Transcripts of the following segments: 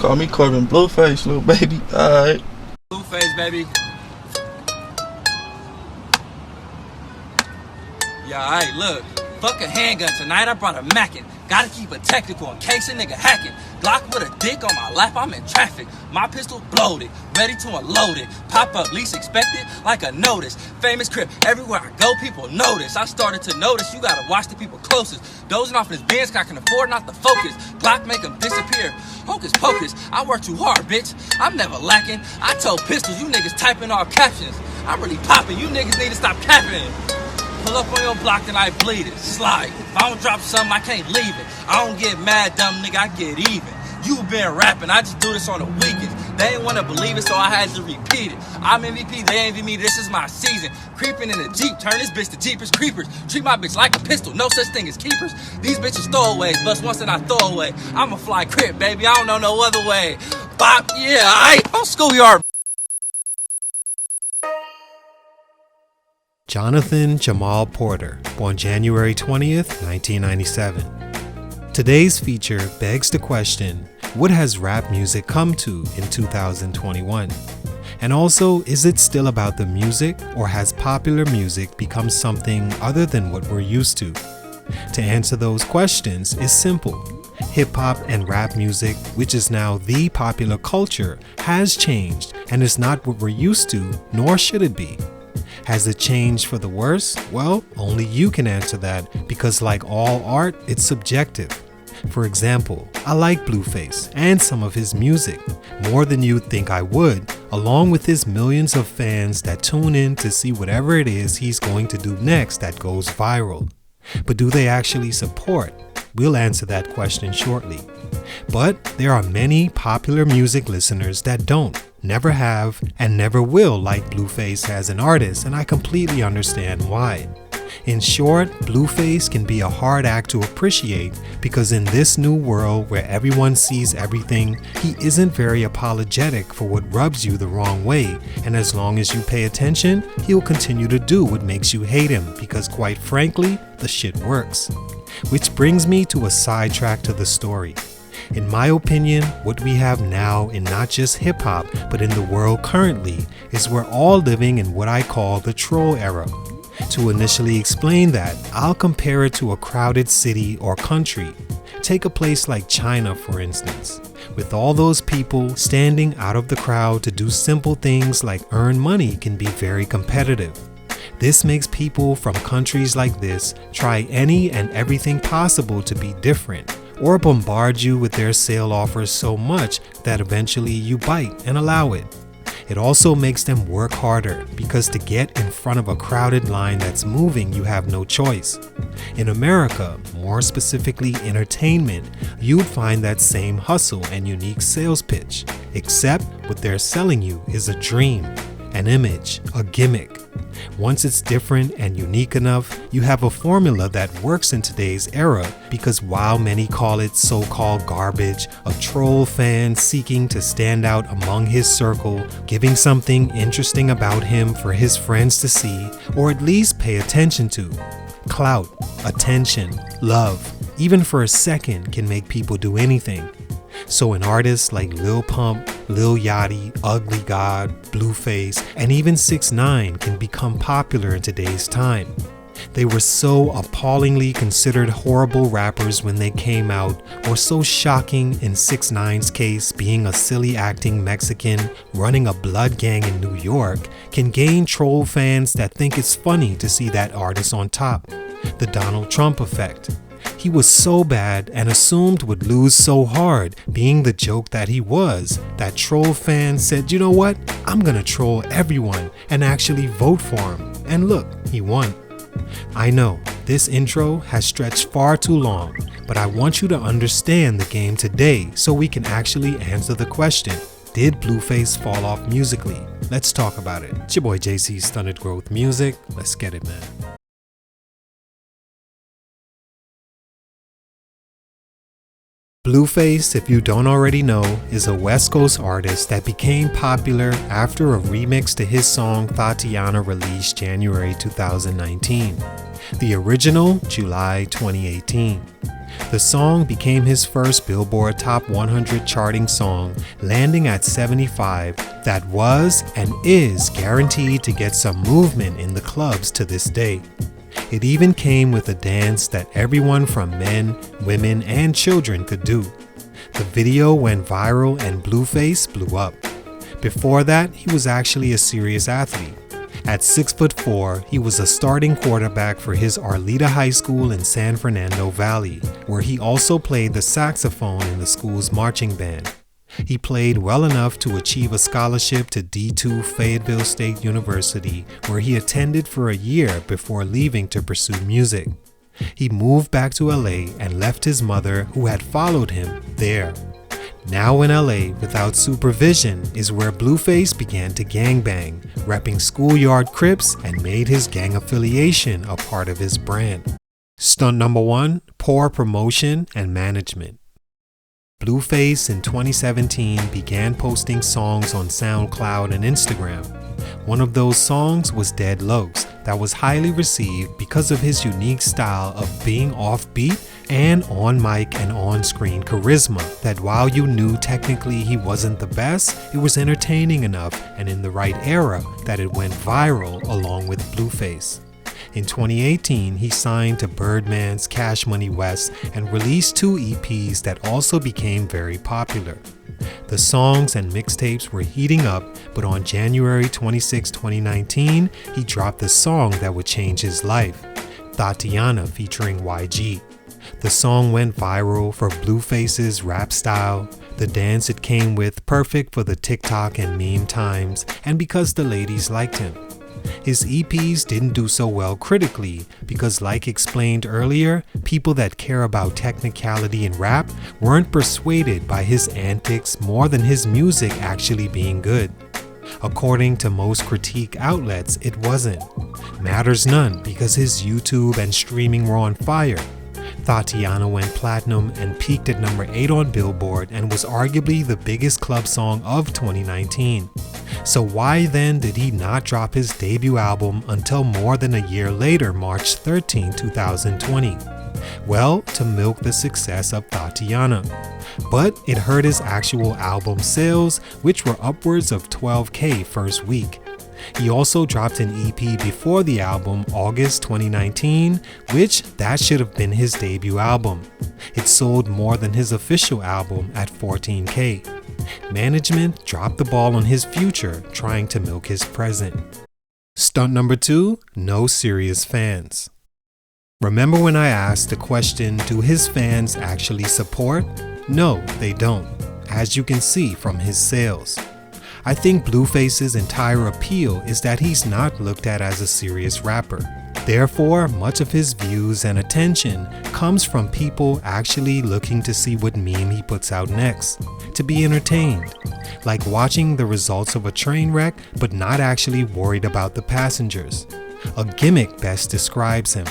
Call me Corbin Blueface, little baby. Alright. Blueface, baby. Yeah, alright, look. Fuck a handgun tonight, I brought a Mackin. Gotta keep it technical in case a nigga hacking. Glock with a dick on my lap, I'm in traffic. My pistol bloated, ready to unload it. Pop up, least expected, like a notice. Famous crib, everywhere I go, people notice. I started to notice, you gotta watch the people closest. Dozing off in his Benz, I can afford not to focus. Glock make them disappear, hocus pocus. I work too hard, bitch, I'm never lacking. I told pistols, you niggas typing all captions. I'm really popping, you niggas need to stop capping. Pull up on your block and I bleed it. Slide. If I don't drop something, I can't leave it. I don't get mad, dumb nigga, I get even. You been rapping, I just do this on the weekends. They ain't wanna believe it, so I had to repeat it. I'm MVP, they envy me, this is my season. Creeping in a Jeep, turn this bitch to Jeepers Creepers. Treat my bitch like a pistol, no such thing as keepers. These bitches throwaways, bust once and I throw away. I'm a fly crip, baby, I don't know no other way. Bop, yeah, aight, on schoolyard. Jonathan Jamal Porter, born January 20th, 1997. Today's feature begs the question, what has rap music come to in 2021? And also, is it still about the music, or has popular music become something other than what we're used to? To answer those questions is simple. Hip-hop and rap music, which is now the popular culture, has changed and is not what we're used to, nor should it be. Has it changed for the worse? Well, only you can answer that, because like all art, it's subjective. For example, I like Blueface and some of his music more than you'd think I would, along with his millions of fans that tune in to see whatever it is he's going to do next that goes viral. But do they actually support? We'll answer that question shortly. But there are many popular music listeners that don't, never have, and never will like Blueface as an artist, and I completely understand why. In short, Blueface can be a hard act to appreciate because in this new world where everyone sees everything, he isn't very apologetic for what rubs you the wrong way, and as long as you pay attention, he'll continue to do what makes you hate him because quite frankly, the shit works. Which brings me to a sidetrack to the story. In my opinion, what we have now in not just hip-hop, but in the world currently, is we're all living in what I call the troll era. To initially explain that, I'll compare it to a crowded city or country. Take a place like China, for instance, with all those people standing out of the crowd to do simple things like earn money can be very competitive. This makes people from countries like this try any and everything possible to be different, or bombard you with their sale offers so much that eventually you bite and allow it. It also makes them work harder because to get in front of a crowded line that's moving, you have no choice. In America, more specifically entertainment, you'd find that same hustle and unique sales pitch, except what they're selling you is a dream, an image, a gimmick. Once it's different and unique enough, you have a formula that works in today's era because while many call it so-called garbage, a troll fan seeking to stand out among his circle, giving something interesting about him for his friends to see, or at least pay attention to. Clout, attention, love, even for a second can make people do anything. So an artist like Lil Pump, Lil Yachty, Ugly God, Blueface, and even 6ix9ine can become popular in today's time. They were so appallingly considered horrible rappers when they came out, or so shocking in 6ix9ine's case being a silly acting Mexican running a blood gang in New York, can gain troll fans that think it's funny to see that artist on top. The Donald Trump effect. He was so bad and assumed would lose so hard, being the joke that he was, that troll fans said, you know what, I'm gonna troll everyone and actually vote for him. And look, he won. I know, this intro has stretched far too long, but I want you to understand the game today so we can actually answer the question, did Blueface fall off musically? Let's talk about it. It's your boy JC, Stunted Growth Music. Let's get it, man. Blueface, if you don't already know, is a West Coast artist that became popular after a remix to his song Thotiana released January 2019. The original, July 2018. The song became his first Billboard Top 100 charting song, landing at 75, that was and is guaranteed to get some movement in the clubs to this day. It even came with a dance that everyone from men, women, and children could do. The video went viral and Blueface blew up. Before that, he was actually a serious athlete. At 6'4", he was a starting quarterback for his Arleta High School in San Fernando Valley, where he also played the saxophone in the school's marching band. He played well enough to achieve a scholarship to D2 Fayetteville State University, where he attended for a year before leaving to pursue music. He moved back to LA and left his mother, who had followed him, there. Now in LA, without supervision, is where Blueface began to gangbang, repping schoolyard Crips, and made his gang affiliation a part of his brand. Stunt number 1, poor promotion and management. Blueface in 2017 began posting songs on SoundCloud and Instagram. One of those songs was Dead Locs, that was highly received because of his unique style of being offbeat and on mic and on screen charisma, that while you knew technically he wasn't the best, it was entertaining enough and in the right era that it went viral along with Blueface. In 2018, he signed to Birdman's Cash Money West and released 2 EPs that also became very popular. The songs and mixtapes were heating up, but on January 26, 2019, he dropped the song that would change his life, Thotiana featuring YG. The song went viral for Blueface's rap style, the dance it came with perfect for the TikTok and meme times, and because the ladies liked him. His EPs didn't do so well critically because, like explained earlier, people that care about technicality in rap weren't persuaded by his antics more than his music actually being good. According to most critique outlets, it wasn't. Matters none because his YouTube and streaming were on fire. Thotiana went platinum and peaked at number 8 on Billboard and was arguably the biggest club song of 2019. So why then did he not drop his debut album until more than a year later, March 13, 2020? Well, to milk the success of Thotiana. But it hurt his actual album sales, which were upwards of 12K first week. He also dropped an EP before the album, August 2019, which that should have been his debut album. It sold more than his official album at 14K. Management dropped the ball on his future, trying to milk his present. Stunt number 2, no serious fans. Remember when I asked the question, do his fans actually support? No, they don't, as you can see from his sales. I think Blueface's entire appeal is that he's not looked at as a serious rapper. Therefore, much of his views and attention comes from people actually looking to see what meme he puts out next, to be entertained, like watching the results of a train wreck but not actually worried about the passengers. A gimmick best describes him.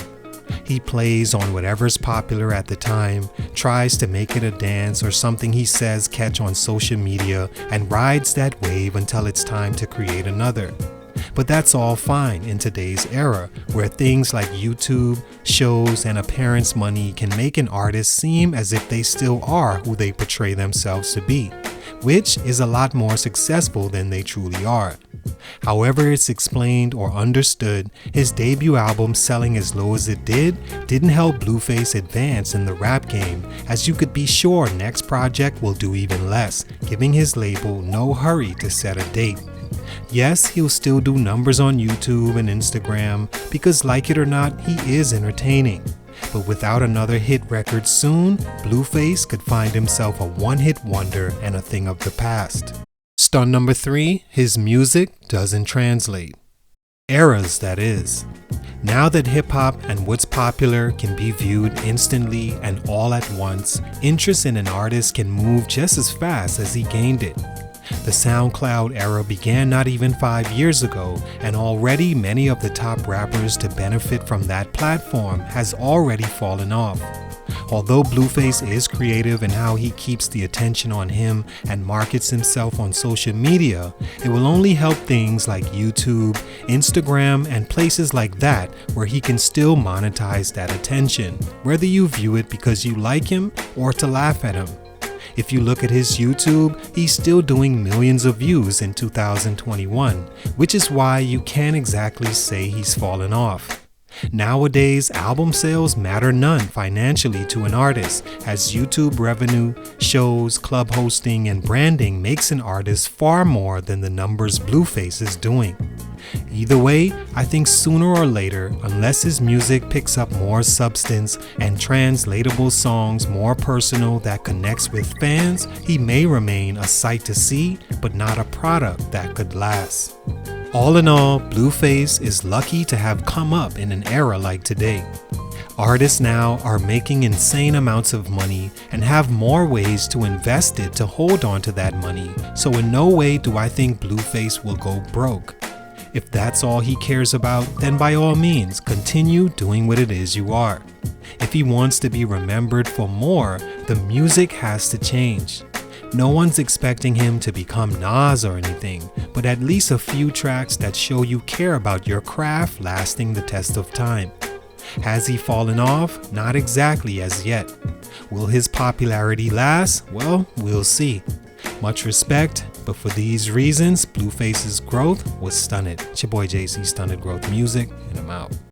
He plays on whatever's popular at the time, tries to make it a dance or something he says catch on social media, and rides that wave until it's time to create another. But that's all fine in today's era, where things like YouTube, shows, and a parent's money can make an artist seem as if they still are who they portray themselves to be, which is a lot more successful than they truly are. However it's explained or understood, his debut album selling as low as it didn't help Blueface advance in the rap game, as you could be sure next project will do even less, giving his label no hurry to set a date. Yes, he'll still do numbers on YouTube and Instagram because, like it or not, he is entertaining. But without another hit record soon, Blueface could find himself a one-hit wonder and a thing of the past. Stunt number 3, his music doesn't translate. Eras, that is. Now that hip-hop and what's popular can be viewed instantly and all at once, interest in an artist can move just as fast as he gained it. The SoundCloud era began not even 5 years ago, and already many of the top rappers to benefit from that platform has already fallen off. Although Blueface is creative in how he keeps the attention on him and markets himself on social media, it will only help things like YouTube, Instagram, and places like that where he can still monetize that attention, whether you view it because you like him or to laugh at him. If you look at his YouTube, he's still doing millions of views in 2021, which is why you can't exactly say he's fallen off. Nowadays, album sales matter none financially to an artist, as YouTube revenue, shows, club hosting, and branding makes an artist far more than the numbers Blueface is doing. Either way, I think sooner or later, unless his music picks up more substance and translatable songs more personal that connects with fans, he may remain a sight to see, but not a product that could last. All in all, Blueface is lucky to have come up in an era like today. Artists now are making insane amounts of money and have more ways to invest it to hold on to that money, so in no way do I think Blueface will go broke. If that's all he cares about, then by all means, continue doing what it is you are. If he wants to be remembered for more, the music has to change. No one's expecting him to become Nas or anything, but at least a few tracks that show you care about your craft lasting the test of time. Has he fallen off? Not exactly as yet. Will his popularity last? Well, we'll see. Much respect, but for these reasons, Blueface's growth was stunted. It's your boy JC, Stunted Growth Music, and I'm out.